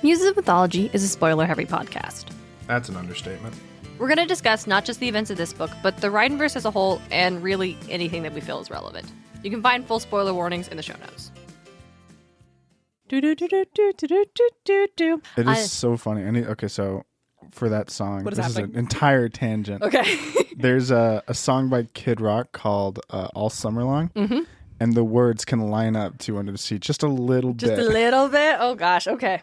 Muses of Mythology is a spoiler-heavy podcast. That's an understatement. We're going to discuss not just the events of this book, but the Rhineverse as a whole, and really anything that we feel is relevant. You can find full spoiler warnings in the show notes. It is so funny. Okay, so for that song, What is this happening? is an entire tangent. Okay. There's a song by Kid Rock called All Summer Long, and the words can line up to Under the Sea just a little bit. Just a little bit? Oh gosh, okay.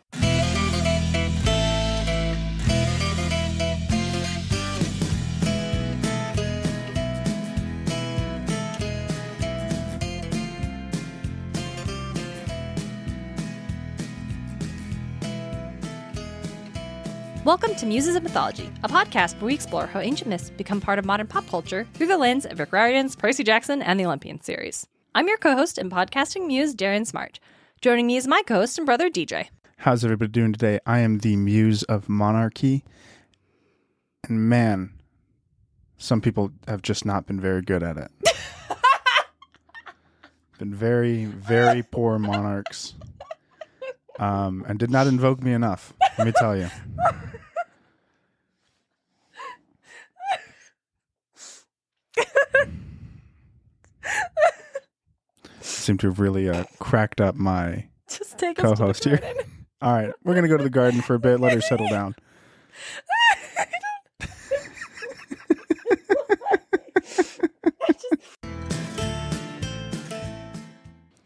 Welcome to Muses of Mythology, a podcast where we explore how ancient myths become part of modern pop culture through the lens of Rick Riordan's Percy Jackson and the Olympian series. I'm your co-host and podcasting muse, Darien Smartt. Joining me is my co-host and brother, DJ. How's everybody doing today? I am the muse of monarchy, and man, some people have just not been very good at it. Been very, very poor monarchs, and did not invoke me enough, let me tell you. Seem to have really cracked up my Just take us co-host to the here. garden. All right, we're going to go to the garden for a bit, let her settle down.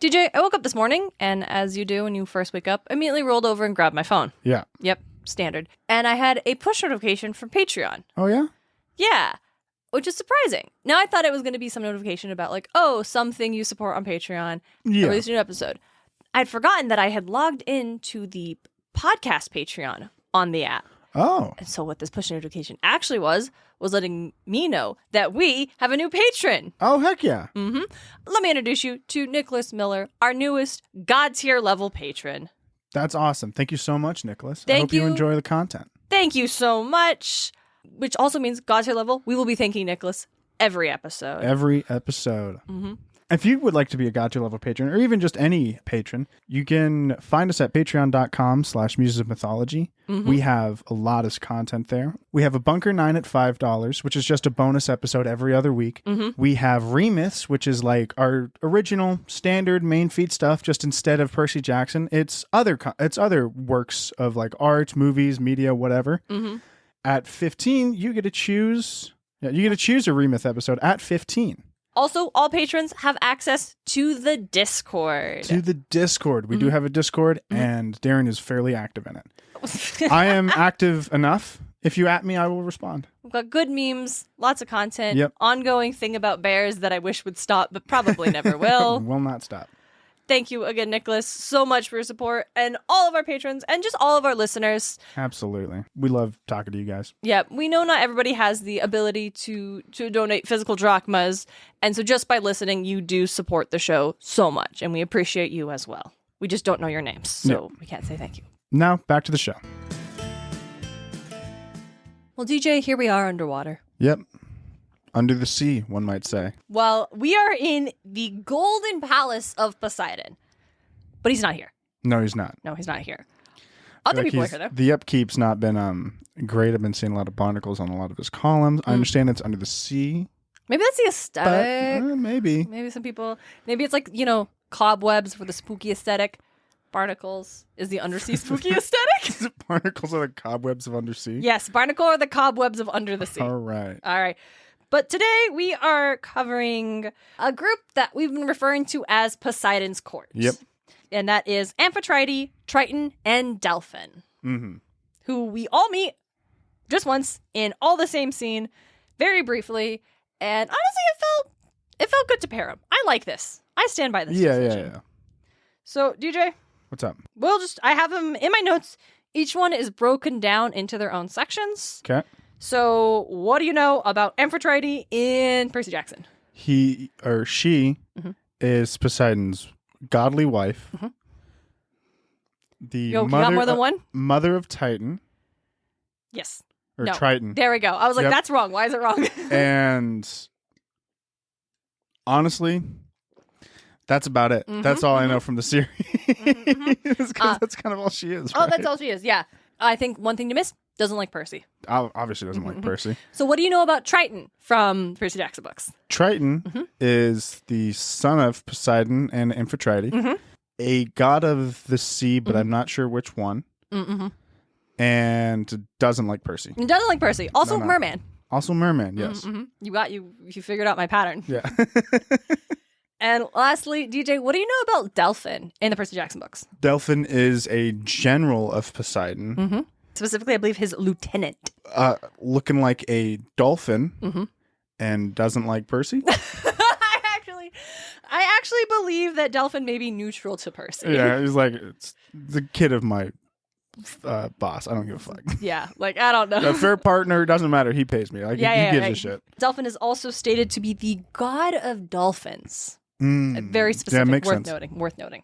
DJ, I woke up this morning, and as you do when you first wake up, immediately rolled over and grabbed my phone. Yeah. Yep, standard. And I had a push notification from Patreon. Oh, yeah? Yeah, which is surprising. Now, I thought it was going to be some notification about, like, oh, something you support on Patreon. Yeah. Released a new episode. I'd forgotten that I had logged into the podcast Patreon on the app. Oh. And so what this push notification actually was letting me know that we have a new patron. Oh, heck yeah. Let me introduce you to Nicholas Miller, our newest God tier level patron. That's awesome. Thank you so much, Nicholas. I Thank hope you you. enjoy the content. Thank you so much. Which also means God tier level, we will be thanking Nicholas every episode. Every episode. If you would like to be a God tier level patron, or even just any patron, you can find us at patreon.com/Muses of Mythology. We have a lot of content there. We have a Bunker 9 at $5, which is just a bonus episode every other week. We have Remyths, which is like our original standard main feed stuff, just instead of Percy Jackson. It's other works of like art, movies, media, whatever. At 15, you get to choose a Remyth episode at 15. Also, all patrons have access to the Discord. We do have a Discord, and Darren is fairly active in it. I am active enough. If you at me, I will respond. We've got good memes, lots of content, Yep. ongoing thing about bears that I wish would stop, but probably never will. Will not stop. Thank you again, Nicholas, so much for your support, and all of our patrons, and just all of our listeners. Absolutely. We love talking to you guys. Yeah, we know not everybody has the ability to donate physical drachmas, and so just by listening, you do support the show so much, and we appreciate you as well. We just don't know your names, so we can't say thank you. Now, back to the show. Well, DJ, here we are underwater. Yep. Under the sea, one might say. Well, we are in the golden palace of Poseidon, but he's not here. No, he's not. No, he's not here. Other people are here, though. The upkeep's not been great. I've been seeing a lot of barnacles on a lot of his columns. I understand it's under the sea. Maybe that's the But aesthetic. maybe. Maybe some people, maybe it's like, cobwebs for the spooky aesthetic. Barnacles is the undersea spooky aesthetic. Is it barnacles are the cobwebs of undersea? Yes, barnacle are the cobwebs of under the sea. All right. All right. But today we are covering a group that we've been referring to as Poseidon's court. Yep. And that is Amphitrite, Triton, and Delphin, who we all meet just once in all the same scene, very briefly. And honestly, it felt good to pair them. I like this. I stand by this decision. Yeah. So, DJ, What's up? I have them in my notes. Each one is broken down into their own sections. Okay. So, what do you know about Amphitrite in Percy Jackson? He or she is Poseidon's godly wife. The You got more than one? Mother of Titan. Yes. Or No. Triton. There we go. I was like, Yep. that's wrong. Why is it wrong? And honestly, That's about it. That's all I know from the series. Because that's kind of all she is. Oh, right? that's all she is. Yeah. I think one thing to miss, doesn't like Percy. Obviously doesn't like Percy. So what do you know about Triton from Percy Jackson books? Triton is the son of Poseidon and Amphitrite, a god of the sea, but I'm not sure which one. And doesn't like Percy. Doesn't like Percy. Also No. merman. Also merman, yes. You figured out my pattern. Yeah. And lastly, DJ, what do you know about Delphin in the Percy Jackson books? Delphin is a general of Poseidon. Specifically, I believe his lieutenant. Looking like a dolphin and doesn't like Percy. I actually believe that Delphin may be neutral to Percy. Yeah, he's like, it's the kid of my boss. I don't give a fuck. Yeah, like, I don't know. A fair partner, doesn't matter. He pays me. Like, he gives a shit. Delphin is also stated to be the god of dolphins. Very specific, makes worth sense. noting.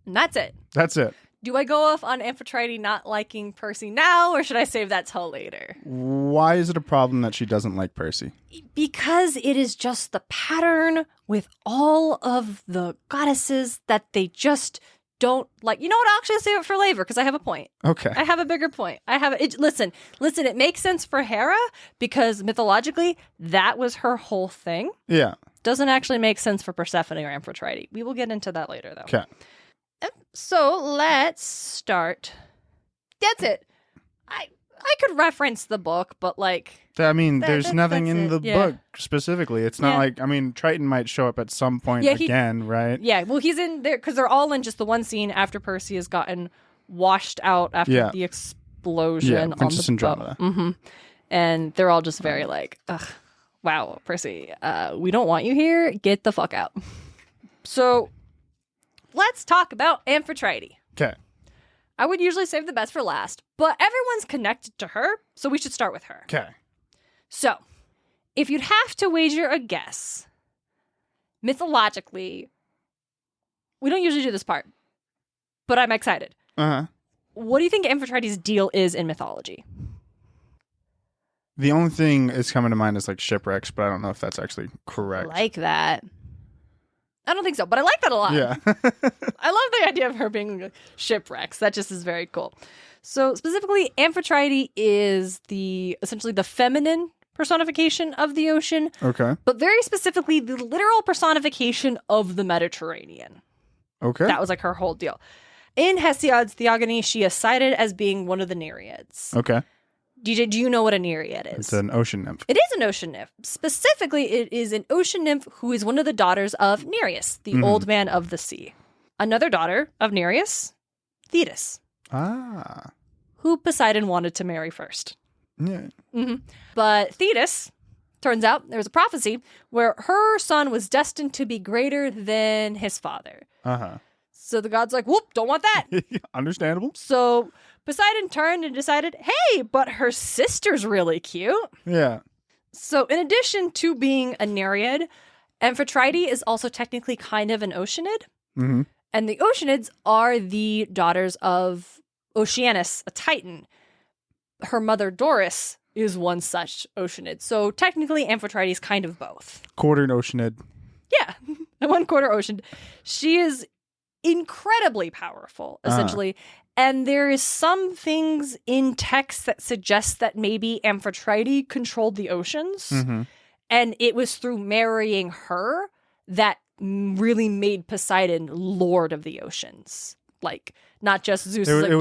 And that's it. That's it. Do I go off on Amphitrite not liking Percy now, or should I save that till later? Why is it a problem that she doesn't like Percy? Because it is just the pattern with all of the goddesses that they just don't like. You know what? I'll actually save it for later because I have a point. Okay. I have a bigger point. Listen, it makes sense for Hera because mythologically, that was her whole thing. Yeah. Doesn't actually make sense for Persephone or Amphitrite. We will get into that later, though. Okay. So let's start. That's it. I could reference the book, but like... I mean, there's nothing in the Yeah. book specifically. It's not like, I mean, Triton might show up at some point again, right? Yeah, well, he's in there because they're all in just the one scene after Percy has gotten washed out after the explosion on Princess the Andromeda. boat. And they're all just very like, ugh, wow, Percy, we don't want you here. Get the fuck out. So let's talk about Amphitrite. Okay. I would usually save the best for last, but everyone's connected to her, so we should start with her. Okay. So, if you'd have to wager a guess, mythologically, we don't usually do this part, but I'm excited. What do you think Amphitrite's deal is in mythology? The only thing that's coming to mind is like shipwrecks, but I don't know if that's actually correct. I like that. I don't think so, but I like that a lot. Yeah. I love the idea of her being shipwrecks. That just is very cool. So specifically, Amphitrite is essentially the feminine personification of the ocean. Okay. But very specifically, the literal personification of the Mediterranean. Okay. That was like her whole deal. In Hesiod's Theogony, she is cited as being one of the Nereids. Okay. DJ, do you know what a Nereid is? It's an ocean nymph. It is an ocean nymph. Specifically, it is an ocean nymph who is one of the daughters of Nereus, the old man of the sea. Another daughter of Nereus, Thetis. Ah. Who Poseidon wanted to marry first. Yeah. But Thetis, turns out, there was a prophecy where her son was destined to be greater than his father. So the god's like, whoop, don't want that. Understandable. So Poseidon turned and decided, hey, but her sister's really cute. Yeah. So in addition to being a Nereid, Amphitrite is also technically kind of an Oceanid. And the Oceanids are the daughters of Oceanus, a Titan. Her mother Doris is one such Oceanid. So technically Amphitrite is kind of both. Quartered oceanid. Yeah, 1/4 ocean. She is incredibly powerful, essentially. And there is some things in text that suggest that maybe Amphitrite controlled the oceans. And it was through marrying her that really made Poseidon Lord of the Oceans. Like, not just Zeus. It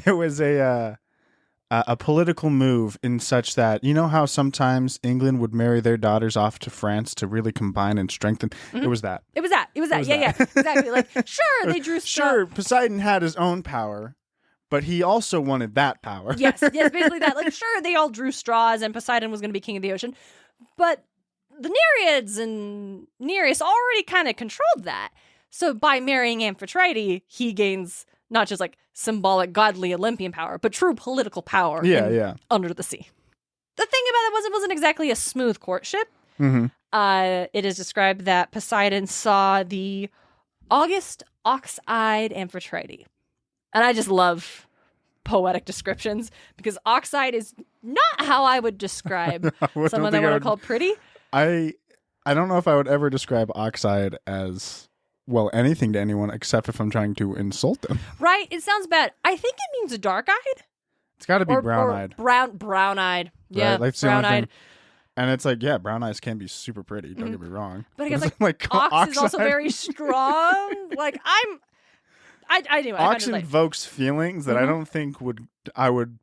was a political move in such that, you know how sometimes England would marry their daughters off to France to really combine and strengthen? It was that. It was that. Yeah, exactly. Like, sure, they drew Sure, Poseidon had his own power, but he also wanted that power. Yes, basically that. Like, sure, they all drew straws and Poseidon was going to be king of the ocean, but the Nereids and Nereus already kind of controlled that. So by marrying Amphitrite, he gains not just like symbolic godly Olympian power, but true political power under the sea. The thing about it was it wasn't exactly a smooth courtship. It is described that Poseidon saw the August ox-eyed Amphitrite. And I just love poetic descriptions because ox-eyed is not how I would describe someone that I would call pretty. I don't know if I would ever describe oxide as, well, anything to anyone except if I'm trying to insult them. Right? It sounds bad. I think it means dark-eyed. It's got to be brown-eyed. Brown-eyed. Yeah, right? Like, brown-eyed. And it's like, yeah, brown eyes can be super pretty. Don't get me wrong. But I guess like ox is also very strong. Like anyway. Ox invokes feelings that I don't think I would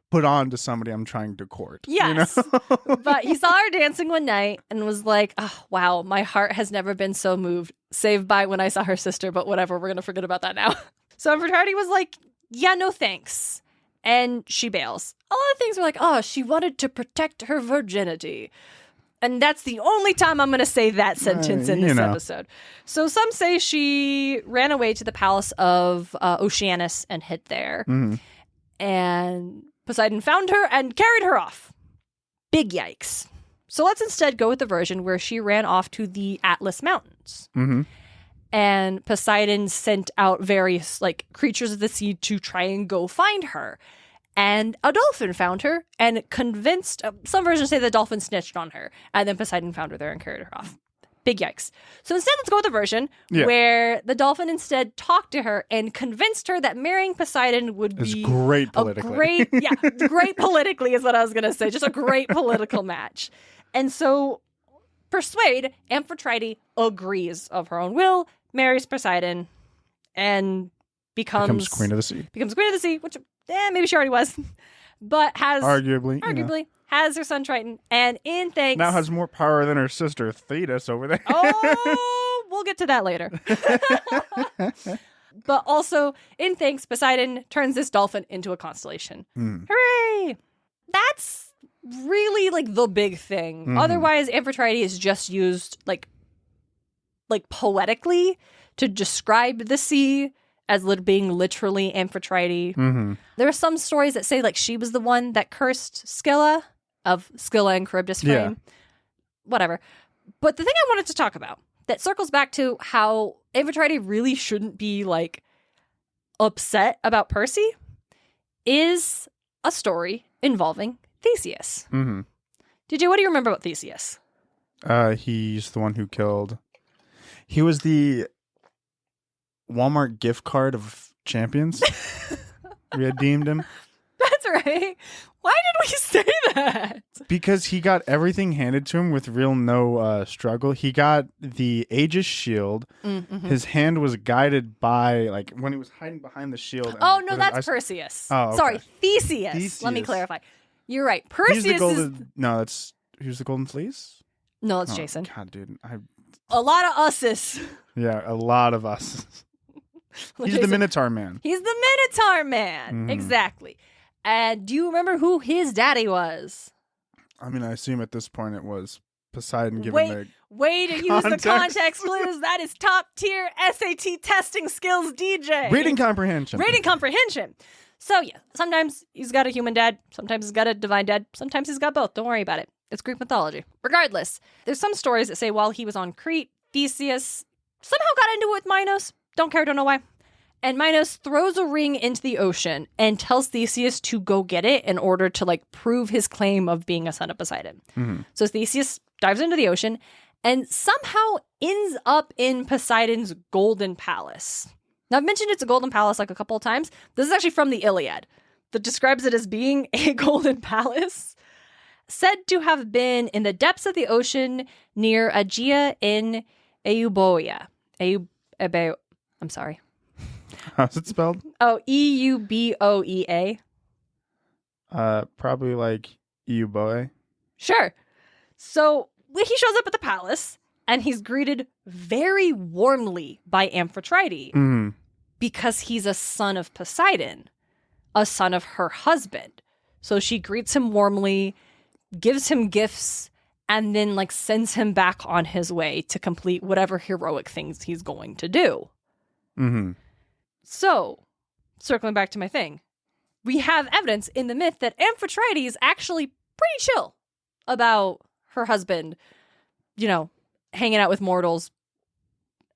put on to somebody I'm trying to court. Yes. You know? But he saw her dancing one night and was like, oh, wow, my heart has never been so moved, save by when I saw her sister, but whatever, we're going to forget about that now. So Amphitrite was like, yeah, no thanks. And she bails. A lot of things were like, oh, she wanted to protect her virginity. And that's the only time I'm going to say that sentence in this episode. So some say she ran away to the palace of Oceanus and hid there. Mm-hmm. And Poseidon found her and carried her off. Big yikes. So let's instead go with the version where she ran off to the Atlas Mountains. Mm-hmm. And Poseidon sent out various creatures of the sea to try and go find her. And a dolphin found her and convinced, some versions say the dolphin snitched on her. And then Poseidon found her there and carried her off. Big yikes. So instead, let's go with the version where the dolphin instead talked to her and convinced her that marrying Poseidon would be great politically. Great politically is what I was going to say. Just a great political match. And so Persuade, Amphitrite agrees of her own will, marries Poseidon, and becomes Queen of the Sea. Becomes Queen of the Sea, which maybe she already was, but has arguably has her son Triton, and in thanks now has more power than her sister Thetis over there. Oh, we'll get to that later. But also, in thanks, Poseidon turns this dolphin into a constellation. Hooray! That's really the big thing. Mm-hmm. Otherwise, Amphitrite is just used like poetically to describe the sea as being literally Amphitrite. Mm-hmm. There are some stories that say she was the one that cursed Scylla of Scylla and Charybdis fame. Yeah. Whatever. But the thing I wanted to talk about that circles back to how Amphitrite really shouldn't be upset about Percy is a story involving Theseus. Mm-hmm. DJ, what do you remember about Theseus? He's the one who killed... He was the Walmart gift card of champions. We had deemed him. That's right. Why did we say that? Because he got everything handed to him with no struggle. He got the Aegis shield. Mm-hmm. His hand was guided by, when he was hiding behind the shield. Oh, no, that's Perseus. Oh, okay. Sorry, Theseus. Let me clarify. You're right. Perseus is... No, who's the Golden Fleece? No, it's Jason. God, dude. A lot of us's. Yeah, a lot of us. He's the Minotaur Man. He's the Minotaur Man. Mm-hmm. Exactly. And do you remember who his daddy was? I mean, I assume at this point it was Poseidon given Way to use the context clues. That is top tier SAT testing skills, DJ. Reading comprehension. So yeah, sometimes he's got a human dad. Sometimes he's got a divine dad. Sometimes he's got both. Don't worry about it. It's Greek mythology. Regardless, there's some stories that say while he was on Crete, Theseus somehow got into it with Minos. Don't care, don't know why. And Minos throws a ring into the ocean and tells Theseus to go get it in order to prove his claim of being a son of Poseidon. Mm-hmm. So Theseus dives into the ocean and somehow ends up in Poseidon's golden palace. Now, I've mentioned it's a golden palace a couple of times. This is actually from the Iliad that describes it as being a golden palace. Said to have been in the depths of the ocean near Aegea in Euboea. I'm sorry. How's it spelled? Oh, Euboea. Probably Euboea. Sure. So he shows up at the palace and he's greeted very warmly by Amphitrite because he's a son of Poseidon, a son of her husband. So she greets him warmly, gives him gifts, and then sends him back on his way to complete whatever heroic things he's going to do. Mm-hmm. So, circling back to my thing, we have evidence in the myth that Amphitrite is actually pretty chill about her husband, hanging out with mortals.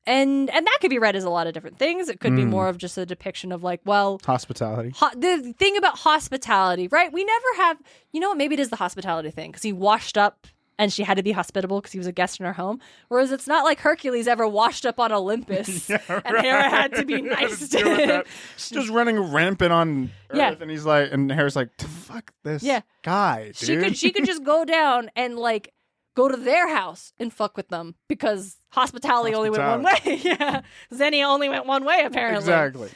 And that could be read as a lot of different things. It could be more of just a depiction of hospitality. The thing about hospitality, right? We never have, maybe it is the hospitality thing because he washed up and she had to be hospitable because he was a guest in her home. Whereas it's not like Hercules ever washed up on Olympus and Hera had to be nice to him. Just running rampant on Earth, and he's like, and Hera's like, fuck this guy, dude. She could just go down and like go to their house and fuck with them because hospitality only went one way. Yeah, Xenia only went one way apparently. Exactly.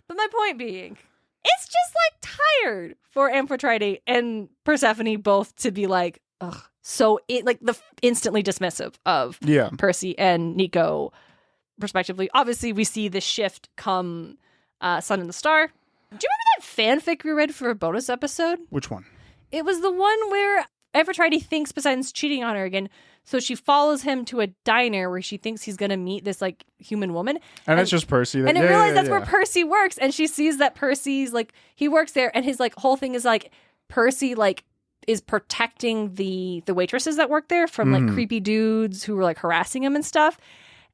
But my point being, it's just like tired for Amphitrite and Persephone both to be like, ugh. So like the instantly dismissive of Percy and Nico, respectively. Obviously, we see the shift come Sun and the Star. Do you remember that fanfic we read for a bonus episode? Which one? It was the one where Amphitrite thinks Poseidon's cheating on her again, so she follows him to a diner where she thinks he's going to meet this like human woman. And it's just Percy. And realizes that's where Percy works, and she sees that Percy's like, he works there, and his like whole thing is like, Percy like is protecting the waitresses that work there from like creepy dudes who were like harassing him and stuff.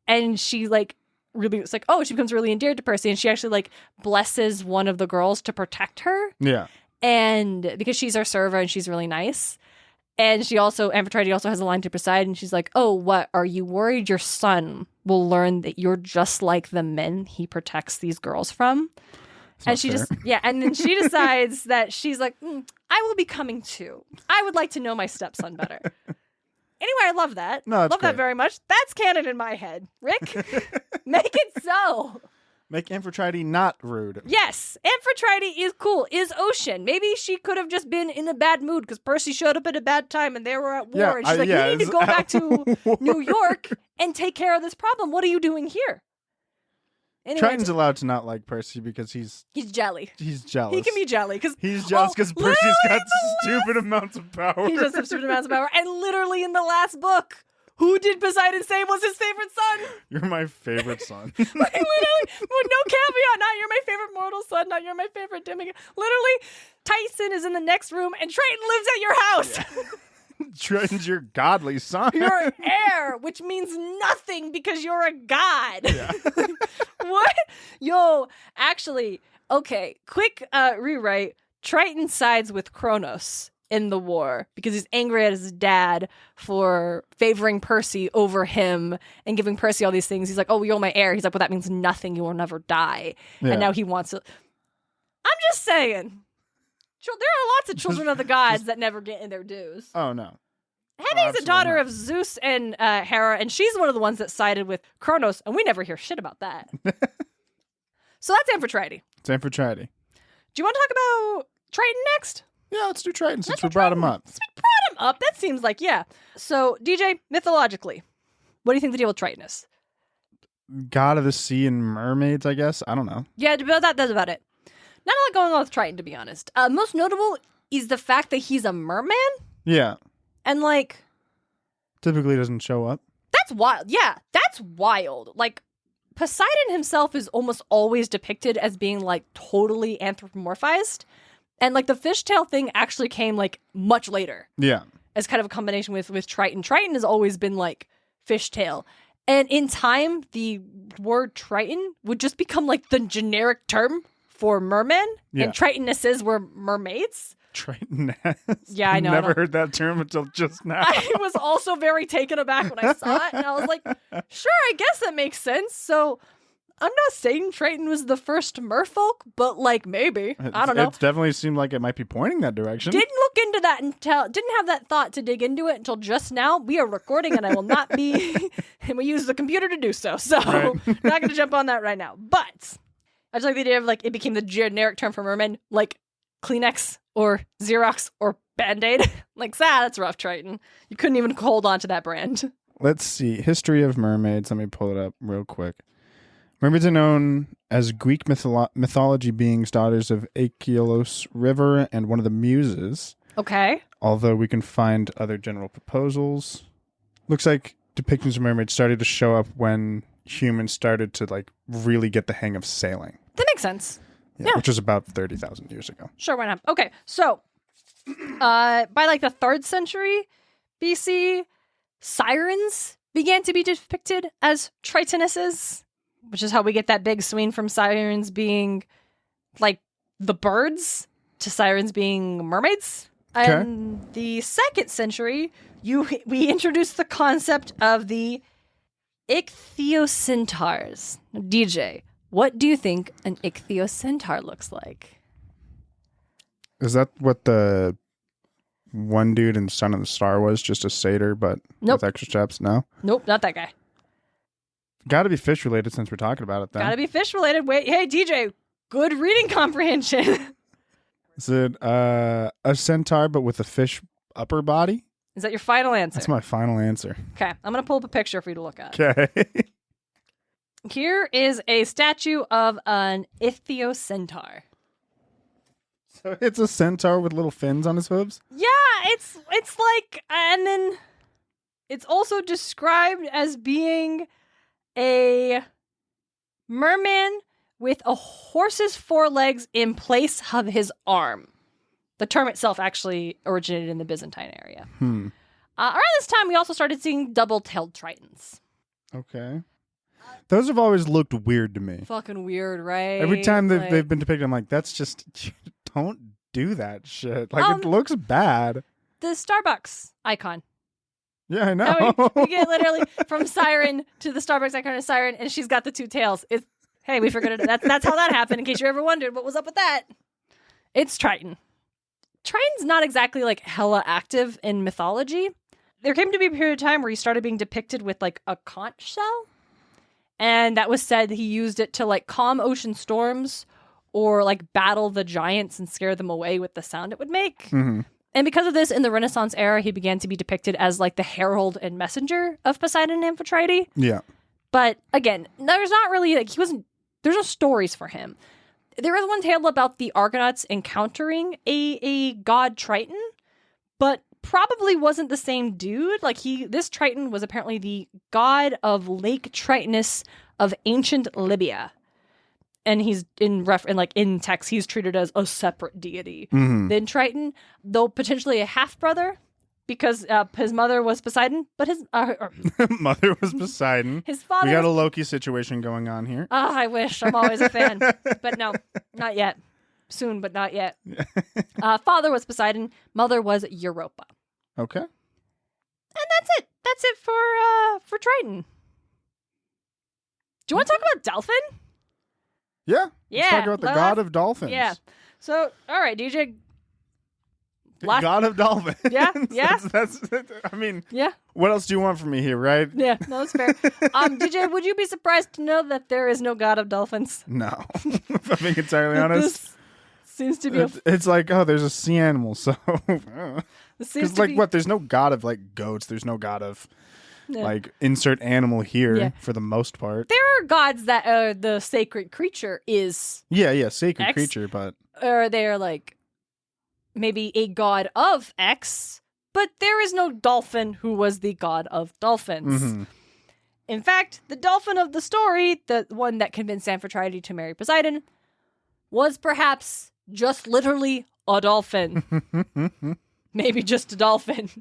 And she like really, it's like, oh, she becomes really endeared to Percy, and she actually like blesses one of the girls to protect her. Yeah. And because she's our server and she's really nice. And she also, Amphitrite also has a line to Poseidon. She's like, oh, what? Are you worried your son will learn that you're just like the men he protects these girls from? And she just, and then she decides that she's like, I will be coming too. I would like to know my stepson better. Anyway, I love that. No, love that very much. That's canon in my head. Rick, make it so. Make Amphitrite not rude. Yes, Amphitrite is cool, is Ocean. Maybe she could have just been in a bad mood because Percy showed up at a bad time and they were at war. And she's like, you need to go back to New York and take care of this problem. What are you doing here? Anyway, Triton's allowed to not like Percy because he's jelly. He's jealous. He can be jelly because he's jealous because Percy's got stupid amounts of power. He just has stupid amounts of power. And literally in the last book, who did Poseidon say was his favorite son? You're my favorite son. Like literally, with no caveat, not you're my favorite mortal son, not you're my favorite demigod. Literally, Tyson is in the next room and Triton lives at your house. Yeah. Triton's your godly son. You're an heir, which means nothing because you're a god. Yeah. What? Yo, actually, okay, quick rewrite. Triton sides with Kronos in the war because he's angry at his dad for favoring Percy over him and giving Percy all these things. He's like, oh, you're my heir. He's like, well, that means nothing. You will never die. Yeah. And now he wants to. I'm just saying. There are lots of children of the gods that never get in their dues. Oh, no. Hebe's a daughter of Zeus and Hera, and she's one of the ones that sided with Kronos, and we never hear shit about that. So that's Amphitrite. It's Amphitrite. Do you want to talk about Triton next? Yeah, let's do Triton since we brought him up. Since we brought him up, that seems like, yeah. So, DJ, mythologically, what do you think the deal with Triton is? God of the sea and mermaids, I guess? I don't know. Yeah, that's about it. Not a lot going on with Triton, to be honest. Most notable is the fact that he's a merman. Yeah. And, like... typically doesn't show up. That's wild. Yeah, that's wild. Like, Poseidon himself is almost always depicted as being, like, totally anthropomorphized. And, like, the fishtail thing actually came, like, much later. Yeah. As kind of a combination with Triton. Triton has always been, like, fishtail. And in time, the word Triton would just become, like, the generic term for mermen, and Tritonesses were mermaids. Tritoness? Yeah, I know. Never heard that term until just now. I was also very taken aback when I saw it, and I was like, sure, I guess that makes sense. So I'm not saying Triton was the first merfolk, but like maybe. I don't know. It definitely seemed like it might be pointing that direction. Didn't look into that didn't have that thought to dig into it until just now. We are recording and I will not be, and we use the computer to do so. So not going to jump on that right now. But I just like the idea of like it became the generic term for mermen, like Kleenex or Xerox or Band-Aid. Like, that's rough, Triton. You couldn't even hold on to that brand. Let's see. History of mermaids. Let me pull it up real quick. Mermaids are known as Greek mythology beings, daughters of Aeolus River and one of the Muses. Okay. Although we can find other general proposals. Looks like depictions of mermaids started to show up when humans started to like really get the hang of sailing. That makes sense. Yeah. Which was about 30,000 years ago. Sure, why not? Okay, so by like the 3rd century BC, sirens began to be depicted as Tritonesses, which is how we get that big swing from sirens being like the birds to sirens being mermaids. Okay. And the 2nd century, we introduced the concept of the ichthyocentaurs. DJ, what do you think an ichthyocentaur looks like? Is that what the one dude in Son of the Star was? Just a satyr, but Nope. with extra steps? No? Nope, not that guy. Got to be fish related since we're talking about it then. Gotta be fish related. Wait, hey, DJ, good reading comprehension. Is it a centaur but with a fish upper body? Is that your final answer? That's my final answer. Okay, I'm going to pull up a picture for you to look at. Okay. Here is a statue of an ichthyocentaur. So it's a centaur with little fins on his hooves? Yeah, it's like, and then it's also described as being a merman with a horse's forelegs in place of his arm. The term itself actually originated in the Byzantine area. Around this time, we also started seeing double-tailed tritons. Okay. Those have always looked weird to me. Fucking weird, right? Every time they've been depicted, I'm like, that's just, don't do that shit. Like, it looks bad. The Starbucks icon. Yeah, I know. We get literally from siren to the Starbucks icon of siren, and she's got the two tails. Hey, we figured it. That's how that happened. In case you ever wondered what was up with that, it's Triton. Triton's not exactly like hella active in mythology. There came to be a period of time where he started being depicted with like a conch shell, and that was said he used it to like calm ocean storms or like battle the giants and scare them away with the sound it would make. Mm-hmm. And because of this, in the Renaissance era, he began to be depicted as like the herald and messenger of Poseidon and Amphitrite. Yeah. But again, there's not really like there's no stories for him. There is one tale about the Argonauts encountering a god Triton, but probably wasn't the same dude. Like this Triton was apparently the god of Lake Tritonus of ancient Libya. And he's in text, he's treated as a separate deity than Triton, though potentially a half brother, because his mother was Poseidon, but his mother was Poseidon. His father. We got a Loki situation going on here. I wish. I'm always a fan, but no, not yet. Soon, but not yet. Father was Poseidon. Mother was Europa. Okay. And that's it. That's it for Triton. Do you want to talk about Delphin? Yeah. Yeah. Let's talk about the god of dolphins. Yeah. So, all right, DJ. God of dolphins. Yeah. Yeah. That's I mean, yeah. What else do you want from me here, right? Yeah. No, that's fair. DJ, would you be surprised to know that there is no god of dolphins? No. If I'm being entirely honest. This seems to be it's like, oh, there's a sea animal, so. Because, what? There's no god of, like, goats. There's no god of. Yeah. Like, insert animal here for the most part. There are gods that the sacred creature is. Yeah, sacred creature, but. Or they're like maybe a god of X, but there is no dolphin who was the god of dolphins. Mm-hmm. In fact, the dolphin of the story, the one that convinced Amphitrite to marry Poseidon, was perhaps just literally a dolphin. Maybe just a dolphin.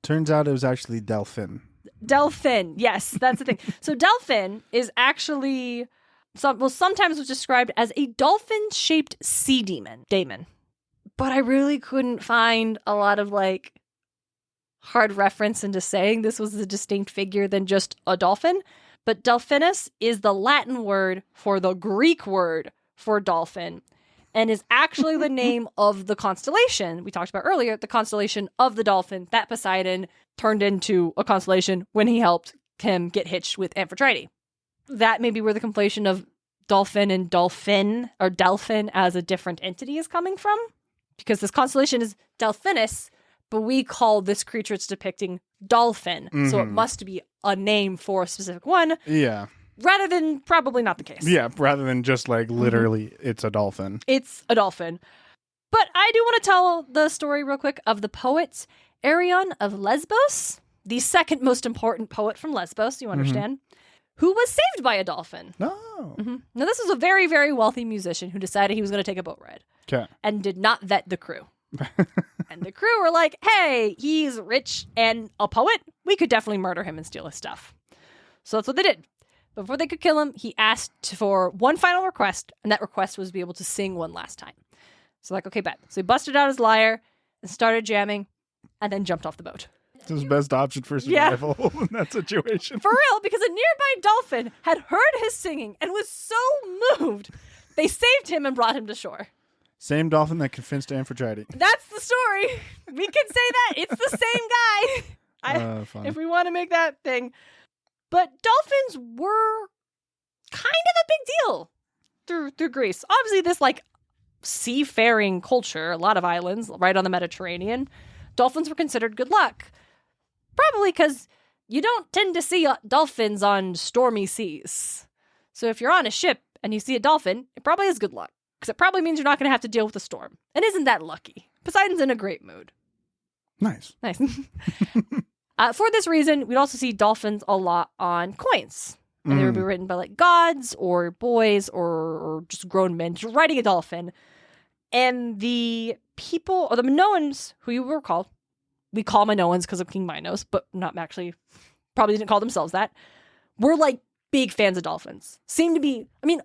Turns out it was actually Delphin. Delphin, yes, that's the thing. So Delphin is actually, sometimes was described as a dolphin-shaped sea daemon. But I really couldn't find a lot of, like, hard reference into saying this was a distinct figure than just a dolphin. But Delphinus is the Latin word for the Greek word for dolphin, and is actually the name of the constellation we talked about earlier, the constellation of the dolphin that Poseidon turned into a constellation when he helped him get hitched with Amphitrite. That may be where the conflation of dolphin and dolphin, or Delphin as a different entity is coming from, because this constellation is Delphinus, but we call this creature it's depicting dolphin, so it must be a name for a specific one. Yeah. Rather than probably not the case. Yeah, rather than just like literally it's a dolphin. It's a dolphin. But I do want to tell the story real quick of the poet Arion of Lesbos, the second most important poet from Lesbos, you understand, who was saved by a dolphin. No. Now, this was a very, very wealthy musician who decided he was going to take a boat ride. Okay. And did not vet the crew. And the crew were like, hey, he's rich and a poet. We could definitely murder him and steal his stuff. So that's what they did. Before they could kill him, he asked for one final request, and that request was to be able to sing one last time. So like, okay, bet. So he busted out his lyre and started jamming, and then jumped off the boat. It's his best option for survival in that situation. For real, because a nearby dolphin had heard his singing and was so moved, they saved him and brought him to shore. Same dolphin that convinced Amphitrite. That's the story. We can say that. It's the same guy. If we want to make that thing. But dolphins were kind of a big deal through Greece. Obviously, this seafaring culture, a lot of islands right on the Mediterranean, dolphins were considered good luck. Probably because you don't tend to see dolphins on stormy seas. So if you're on a ship and you see a dolphin, it probably is good luck. Because it probably means you're not going to have to deal with a storm. And isn't that lucky? Poseidon's in a great mood. Nice. For this reason, we'd also see dolphins a lot on coins. And they would be written by gods or boys or just grown men just riding a dolphin. And the people, or the Minoans, who you will recall, we call Minoans because of King Minos, but not actually, probably didn't call themselves that, were big fans of dolphins.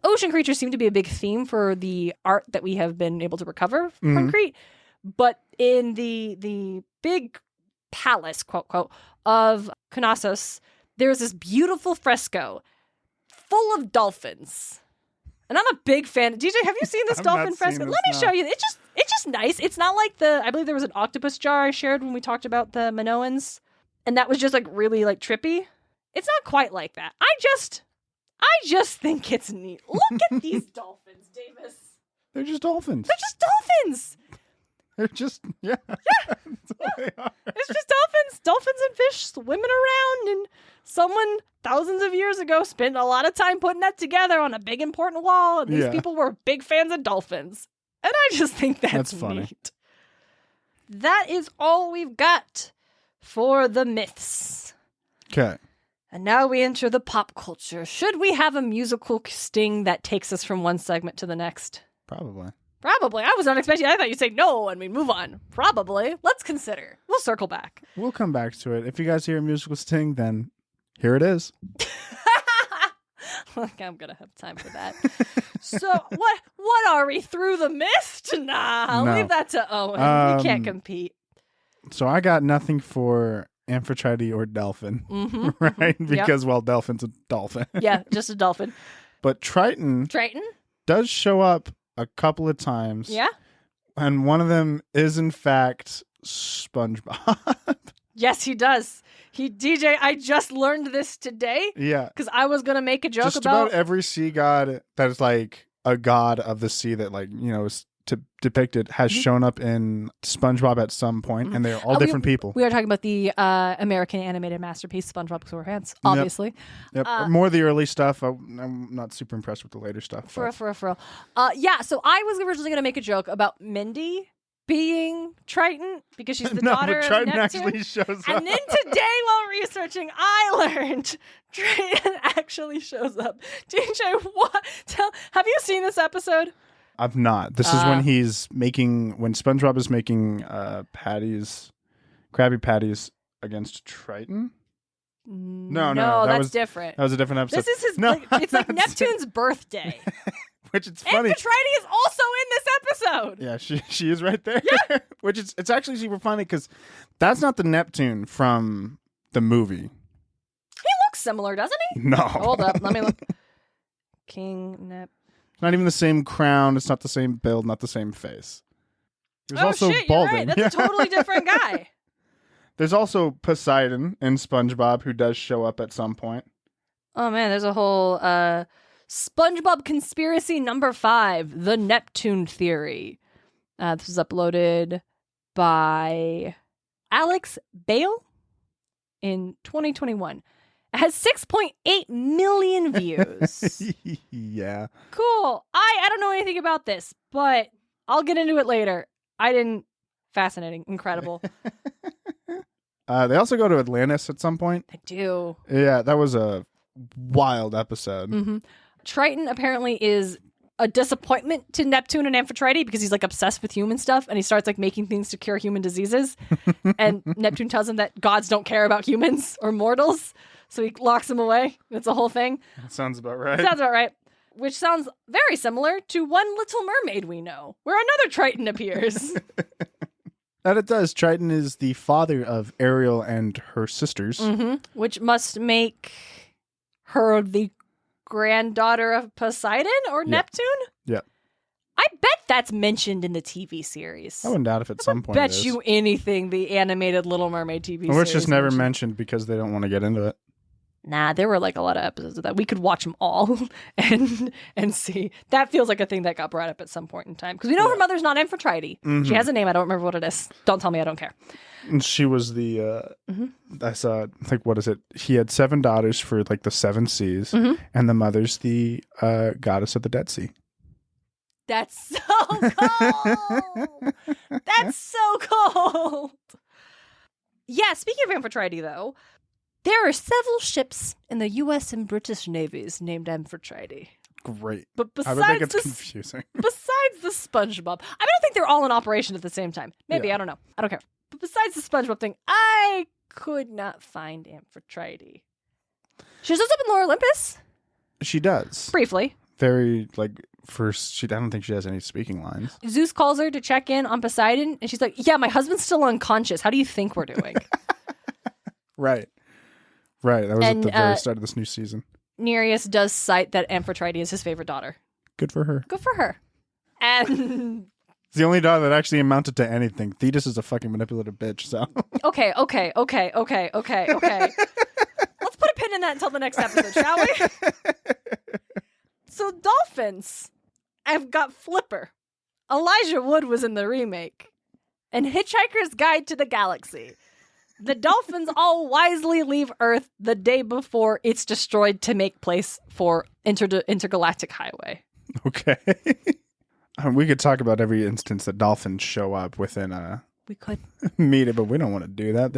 Ocean creatures seem to be a big theme for the art that we have been able to recover from Crete. But in the big palace, quote, quote, of Knossos, there's this beautiful fresco full of dolphins. And I'm a big fan. DJ, have you seen this dolphin fresco? Let me show you. It's just nice. It's not like I believe there was an octopus jar I shared when we talked about the Minoans. And that was just really trippy. It's not quite like that. I just think it's neat. Look at these dolphins, Davis. They're just dolphins. They're just Yeah. It's just dolphins. Dolphins and fish swimming around, and someone thousands of years ago spent a lot of time putting that together on a big important wall, and these people were big fans of dolphins. And I just think that's funny. Neat. That is all we've got for the myths. Okay. And now we enter the pop culture. Should we have a musical sting that takes us from one segment to the next? Probably. I was not expecting. I thought you'd say no and we move on. Probably. Let's consider. We'll circle back. We'll come back to it. If you guys hear a musical sting, then here it is. I'm gonna have time for that. So what are we, through the mist? Nah, No. leave that to Owen. We can't compete. So I got nothing for Amphitrite or Delphin, right? Because Delphin's a dolphin. Yeah, just a dolphin. But Triton does show up a couple of times. Yeah. And one of them is in fact SpongeBob. Yes, he does. DJ, I just learned this today. Yeah. Because I was going to make a joke just about every sea god that is a god of the sea that is depicted has shown up in SpongeBob at some point, and they're all different people. We are talking about the American animated masterpiece, SpongeBob SquarePants, obviously. Yep. More of the early stuff. I'm not super impressed with the later stuff. For real. Yeah, so I was originally going to make a joke about Mindy being Triton because she's the daughter Triton of Neptune. actually shows up. And then today, while researching, I learned Triton actually shows up. DJ, have you seen this episode? I've not. This is when when SpongeBob is making Krabby Patties against Triton. No, that's different. That was a different episode. This is it's like Neptune's birthday. Which it's funny. Amphitrite is also in this episode. Yeah, she is right there. Yeah. Which it's actually super funny because that's not the Neptune from the movie. He looks similar, doesn't he? No. Hold up, let me look. King Nep. Not even the same crown. It's not the same build. Not the same face. He was also shit, balding. You're right. That's a totally different guy. There's also Poseidon in SpongeBob who does show up at some point. Oh man, there's a whole SpongeBob conspiracy number 5, the Neptune theory. This was uploaded by Alex Bale in 2021. It has 6.8 million views. Yeah. Cool. I don't know anything about this, but I'll get into it later. Fascinating. Incredible. They also go to Atlantis at some point. They do. Yeah, that was a wild episode. Mm-hmm. Triton apparently is a disappointment to Neptune and Amphitrite because he's obsessed with human stuff and he starts making things to cure human diseases. And Neptune tells him that gods don't care about humans or mortals. So he locks them away. It's a whole thing. That sounds about right. Which sounds very similar to One Little Mermaid we know, where another Triton appears. And it does. Triton is the father of Ariel and her sisters. Which must make her the granddaughter of Poseidon or Neptune? Yeah. I bet that's mentioned in the TV series. I wouldn't doubt if at some point Bet you anything the animated Little Mermaid TV series. Or it's just never mentioned because they don't want to get into it. Nah, there were like a lot of episodes of that. We could watch them all and see. That feels like a thing that got brought up at some point in time. Because we know her mother's not Amphitrite. She has a name. I don't remember what it is. Don't tell me. I don't care. And she was the, I saw, like, what is it? He had 7 daughters for, like, the 7 seas. And the mother's the goddess of the Dead Sea. That's so cold. That's so cold. Yeah, speaking of Amphitrite, though, there are several ships in the U.S. and British navies named Amphitrite. Great. But besides I would think it's confusing. Besides the SpongeBob, I don't think they're all in operation at the same time. Maybe, I don't know. I don't care. But besides the SpongeBob thing, I could not find Amphitrite. She shows up in Lower Olympus. She does. Briefly. Very, like, first, I don't think she has any speaking lines. Zeus calls her to check in on Poseidon, and she's like, yeah, my husband's still unconscious. How do you think we're doing? Right. That was at the very start of this new season. Nereus does cite that Amphitrite is his favorite daughter. Good for her. Good for her. And it's the only daughter that actually amounted to anything. Thetis is a fucking manipulative bitch, so. Okay. Let's put a pin in that until the next episode, shall we? So dolphins. I've got Flipper. Elijah Wood was in the remake. And Hitchhiker's Guide to the Galaxy. The dolphins all wisely leave Earth the day before it's destroyed to make place for intergalactic highway. Okay. We could talk about every instance that dolphins show up within a we could meet, but we don't want to do that.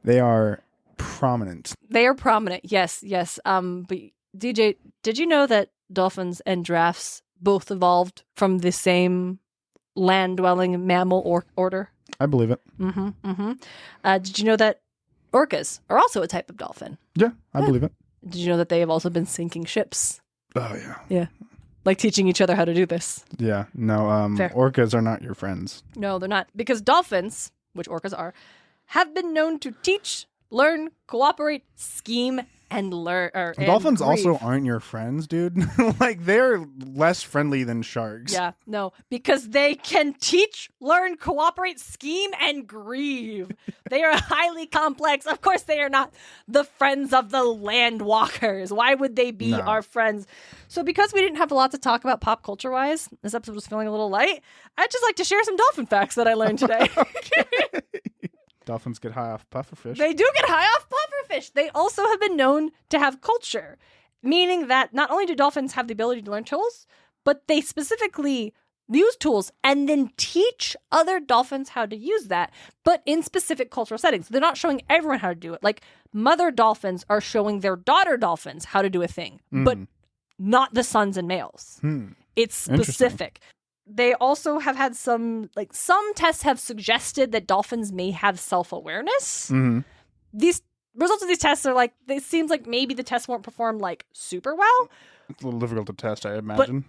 They are prominent. They are prominent. Yes. But DJ, did you know that dolphins and giraffes both evolved from the same land-dwelling mammal order? I believe it. Did you know that orcas are also a type of dolphin? Yeah, I believe it. Did you know that they have also been sinking ships? Oh, yeah. Yeah. Like teaching each other how to do this. Yeah. No, orcas are not your friends. No, they're not. Because dolphins, which orcas are, have been known to teach, learn, cooperate, scheme, and learn. Dolphins also aren't your friends, dude. Like, they're less friendly than sharks. Yeah, no, because they can teach, learn, cooperate, scheme, and grieve. They are highly complex. Of course, they are not the friends of the land walkers. Why would they be our friends? So because we didn't have a lot to talk about pop culture-wise, this episode was feeling a little light, I'd just like to share some dolphin facts that I learned today. Dolphins get high off pufferfish. They do get high off pufferfish. They also have been known to have culture, meaning that not only do dolphins have the ability to learn tools, but they specifically use tools and then teach other dolphins how to use that, but in specific cultural settings. They're not showing everyone how to do it. Like, mother dolphins are showing their daughter dolphins how to do a thing, but not the sons and males. It's specific. They also have had some tests have suggested that dolphins may have self-awareness. These results of these tests are it seems like maybe the tests weren't performed super well. It's a little difficult to test, I imagine.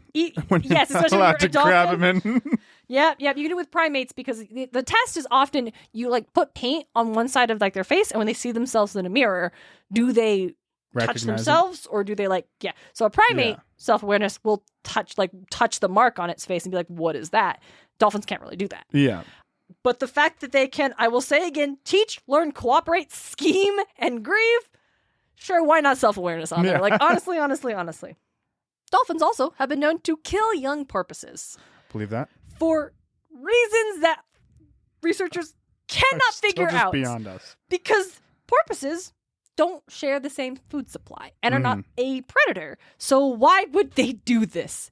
But yes, especially when you're a dolphin. Grab them in. Yeah, you can do it with primates because the test is often you put paint on one side of their face, and when they see themselves in a mirror, do they touch themselves or do they So a primate self-awareness will touch the mark on its face and be like, what is that? Dolphins can't really do that. Yeah. But the fact that they can, I will say again, teach, learn, cooperate, scheme, and grieve, sure, why not self-awareness on there? Honestly. Dolphins also have been known to kill young porpoises. Believe that? For reasons that researchers cannot figure out. Beyond us. Because porpoises don't share the same food supply and are not a predator. So why would they do this?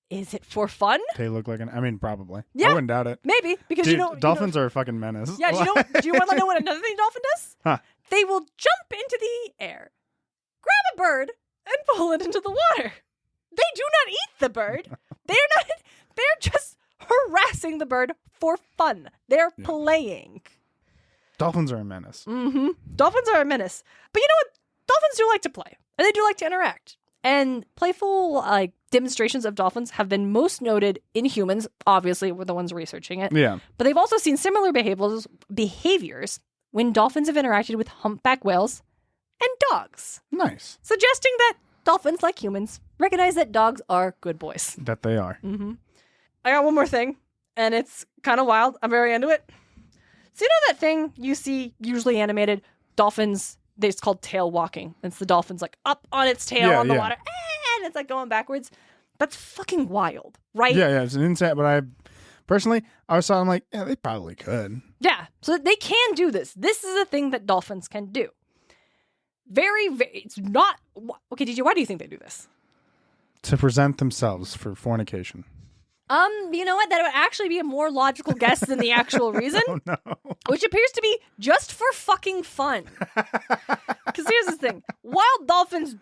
Is it for fun? They look like probably. Yeah. I wouldn't doubt it. Maybe. Because dolphins are a fucking menace. Yeah, do you want to know what another thing dolphin does? Huh. They will jump into the air, grab a bird, and pull it into the water. They do not eat the bird. They're just harassing the bird for fun. They're playing. Dolphins are a menace. Dolphins are a menace. But you know what? Dolphins do like to play. And they do like to interact. And playful demonstrations of dolphins have been most noted in humans. Obviously, we're the ones researching it. Yeah. But they've also seen similar behaviors when dolphins have interacted with humpback whales and dogs. Nice. Suggesting that dolphins, like humans, recognize that dogs are good boys. That they are. Mm-hmm. I got one more thing, and it's kind of wild. I'm very into it. So you know that thing you see usually animated? Dolphins, it's called tail walking. It's the dolphin's like up on its tail on the water, and it's like going backwards. That's fucking wild, right? Yeah, it's an insect, but I personally, I saw I'm like, yeah, they probably could. Yeah, so they can do this. This is a thing that dolphins can do. Very, it's not... Okay, DJ, why do you think they do this? To present themselves for fornication. You know what? That would actually be a more logical guess than the actual reason. Oh, no. Which appears to be just for fucking fun. Because here's the thing. Wild dolphins,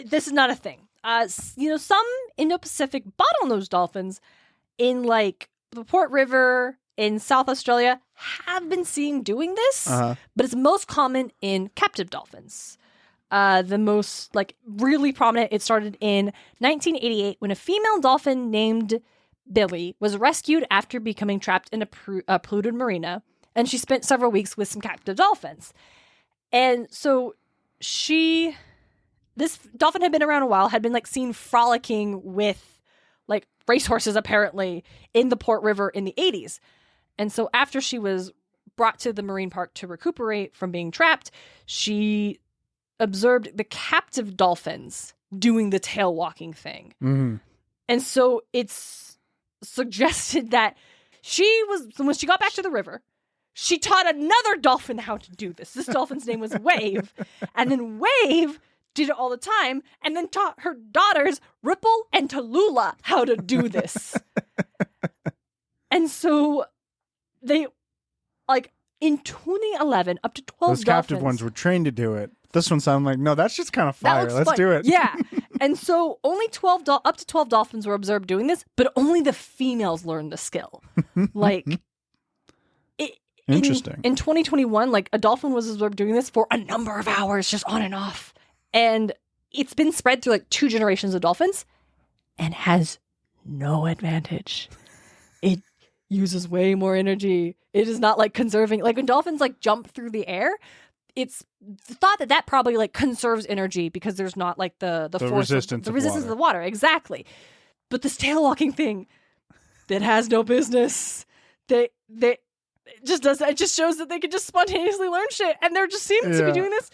this is not a thing. Some Indo-Pacific bottlenose dolphins in, like, the Port River in South Australia have been seen doing this, but it's most common in captive dolphins. The most, like, really prominent, it started in 1988 when a female dolphin named Billy was rescued after becoming trapped in a polluted marina, and she spent several weeks with some captive dolphins. And so this dolphin had been around a while, had been, like, seen frolicking with, like, racehorses, apparently, in the Port River in the 80s. And so after she was brought to the marine park to recuperate from being trapped, she observed the captive dolphins doing the tail walking thing. Mm-hmm. And so it's suggested that when she got back to the river, she taught another dolphin how to do this. This dolphin's name was Wave. And then Wave did it all the time and then taught her daughters Ripple and Tallulah how to do this. And so they, like, in 2011, up to 12 Those captive ones were trained to do it. This one sounded like, no, that's just kind of fire. Let's do it. Yeah. And so only up to 12 dolphins were observed doing this, but only the females learned the skill. Like, interesting. In 2021, like, a dolphin was observed doing this for a number of hours, just on and off. And it's been spread through, like, 2 generations of dolphins and has no advantage. It uses way more energy. It is not, like, conserving. Like, when dolphins, like, jump through the air, it's thought that probably, like, conserves energy because there's not, like, the force resistance of the water. Exactly. But this tail walking thing that has no business, it just shows that they can just spontaneously learn shit, and they're just seeming to be doing this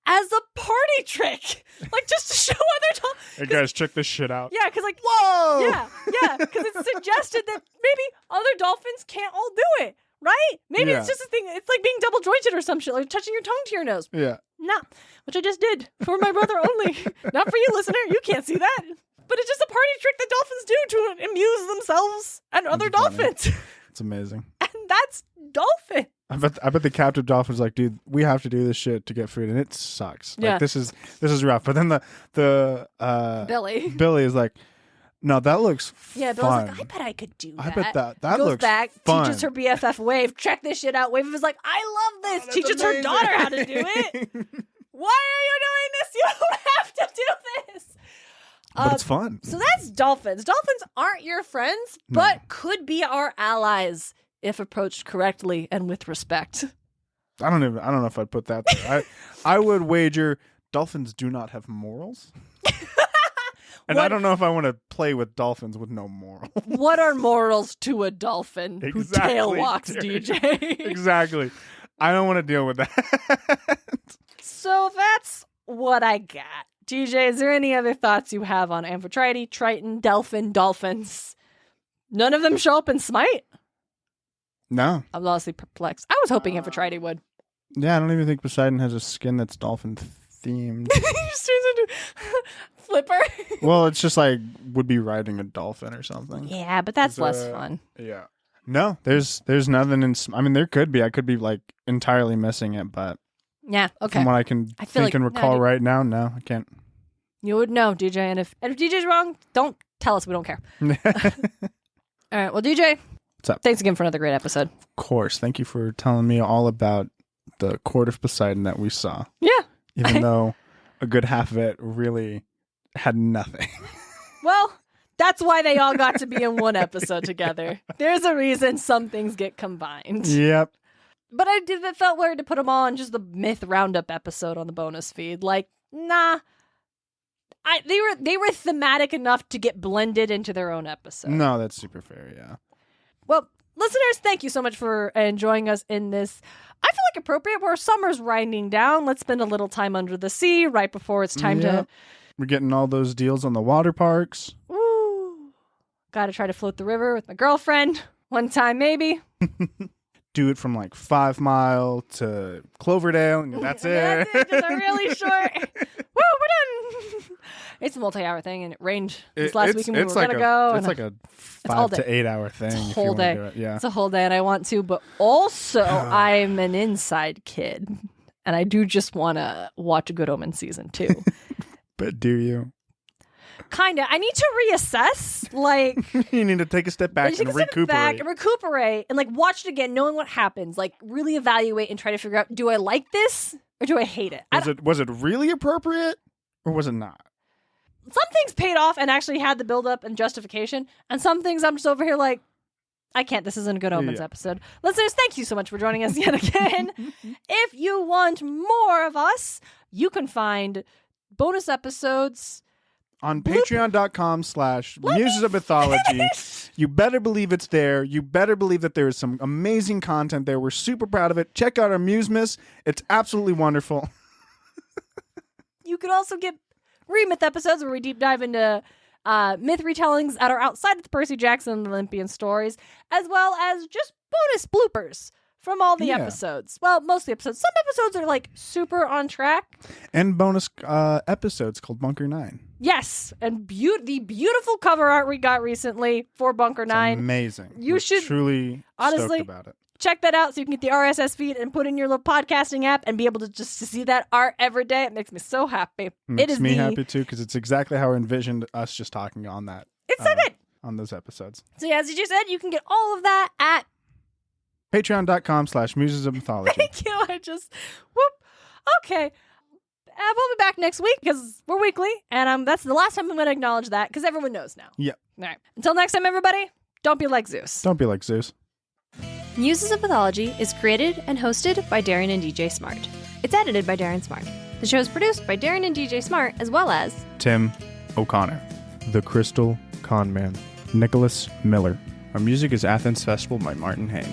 as a party trick, like, just to show other dolphins. Hey guys, check this shit out. Yeah, because, like, whoa, yeah, because it's suggested that maybe other dolphins can't all do it, right? Maybe it's just a thing. It's like being double jointed or some shit, like touching your tongue to your nose. Yeah, no, which I just did for my brother only, not for you, listener. You can't see that, but it's just a party trick that dolphins do to amuse themselves and other dolphins. It's amazing, and that's dolphin. I bet the captive dolphin's like, dude, we have to do this shit to get food, and it sucks. Yeah. Like, this is rough. But then the Billy is like, no, that looks fun. Yeah, Bill's like, I bet I could do that. I bet that goes looks back, fun. teaches her BFF Wave, check this shit out. Wave is like, I love this. Teaches her daughter how to do it. Why are you doing this? You don't have to do this. But it's fun. So that's dolphins. Dolphins aren't your friends, but could be our allies if approached correctly and with respect. I don't know if I'd put that there. I would wager dolphins do not have morals. And I don't know if I want to play with dolphins with no morals. What are morals to a dolphin who tail walks, DJ? Exactly. I don't want to deal with that. So that's what I got. DJ, is there any other thoughts you have on Amphitrite, Triton, Delphin, dolphins? None of them show up in Smite? No. I'm honestly perplexed. I was hoping Amphitrite would. Yeah, I don't even think Poseidon has a skin that's dolphin themed. He just turns into Flipper. Well, it's just like would be riding a dolphin or something. Yeah, but that's less fun. Yeah. No, there's nothing in. I mean, there could be. I could be like entirely missing it, but yeah, okay. From what I can think and recall right now, no, I can't. You would know, DJ, and if DJ's wrong, don't tell us. We don't care. All right, well, DJ, what's up? Thanks again for another great episode. Of course, thank you for telling me all about the court of Poseidon that we saw. Yeah, even though a good half of it really had nothing. Well, that's why they all got to be in one episode together. There's a reason some things get combined. Yep. But it felt weird to put them all in just the Myth Roundup episode on the bonus feed. Like, nah. They were thematic enough to get blended into their own episode. No, that's super fair, yeah. Well, listeners, thank you so much for enjoying us in this. I feel like appropriate where summer's winding down. Let's spend a little time under the sea right before it's time to... We're getting all those deals on the water parks. Woo! Gotta try to float the river with my girlfriend. One time, maybe. Do it from like 5 Mile to Cloverdale, and that's it. That's it, just a really short... Woo, we're done! It's a multi-hour thing, and it rained this last week, and we were going to go. It's like a 5 to 8 hour thing. It's a whole day. Do it. Yeah. It's a whole day, and I want to, but also I'm an inside kid, and I do just want to watch Good Omens season 2. But do you? Kind of. I need to reassess. Like you need to take a step back and recuperate, and like watch it again, knowing what happens. Like really evaluate and try to figure out: do I like this or do I hate it? Was it really appropriate or was it not? Some things paid off and actually had the build up and justification, and some things I'm just over here like, I can't. This isn't a Good Omens episode. Listeners, thank you so much for joining us yet again. If you want more of us, you can find bonus episodes on patreon.com/Muses of Mythology. You better believe it's there. You better believe that there is some amazing content there. We're super proud of it. Check out our Musemas. It's absolutely wonderful. You could also get Remyth episodes where we deep dive into myth retellings that are outside of the Percy Jackson and Olympian stories, as well as just bonus bloopers from all the episodes. Well, most of the episodes. Some episodes are like super on track. And bonus episodes called Bunker 9. Yes, and the beautiful cover art we got recently for Bunker 9. Amazing. We're should truly honestly stoked about it. Check that out so you can get the RSS feed and put in your little podcasting app and be able to just to see that art every day. It makes me so happy. Makes me happy too, because it's exactly how I envisioned us just talking on that. It's so good. On those episodes. So yeah, as you just said, you can get all of that at patreon.com/Muses of Mythology. Thank you. Okay. We'll be back next week because we're weekly, and that's the last time I'm going to acknowledge that because everyone knows now. Yep. All right. Until next time, everybody, don't be like Zeus. Don't be like Zeus. Muses of Mythology is created and hosted by Darien and DJ Smartt. It's edited by Darien Smartt. The show is produced by Darien and DJ Smartt, as well as Tim O'Connor, The Crystal Conman, Nicholas Miller. Our music is Athens Festival by Martin Hain,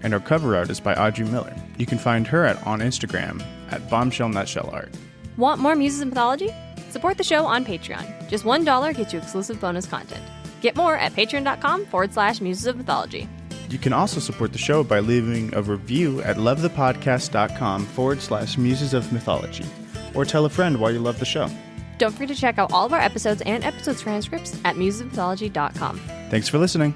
and our cover art is by Audrey Miller. You can find her on Instagram at Bombshell Nutshell Art. Want more Muses of Mythology? Support the show on Patreon. Just $1 gets you exclusive bonus content. Get more at patreon.com/Muses of Mythology. You can also support the show by leaving a review at lovethepodcast.com/Muses of Mythology, or tell a friend why you love the show. Don't forget to check out all of our episodes and episode transcripts at musesofmythology.com. Thanks for listening.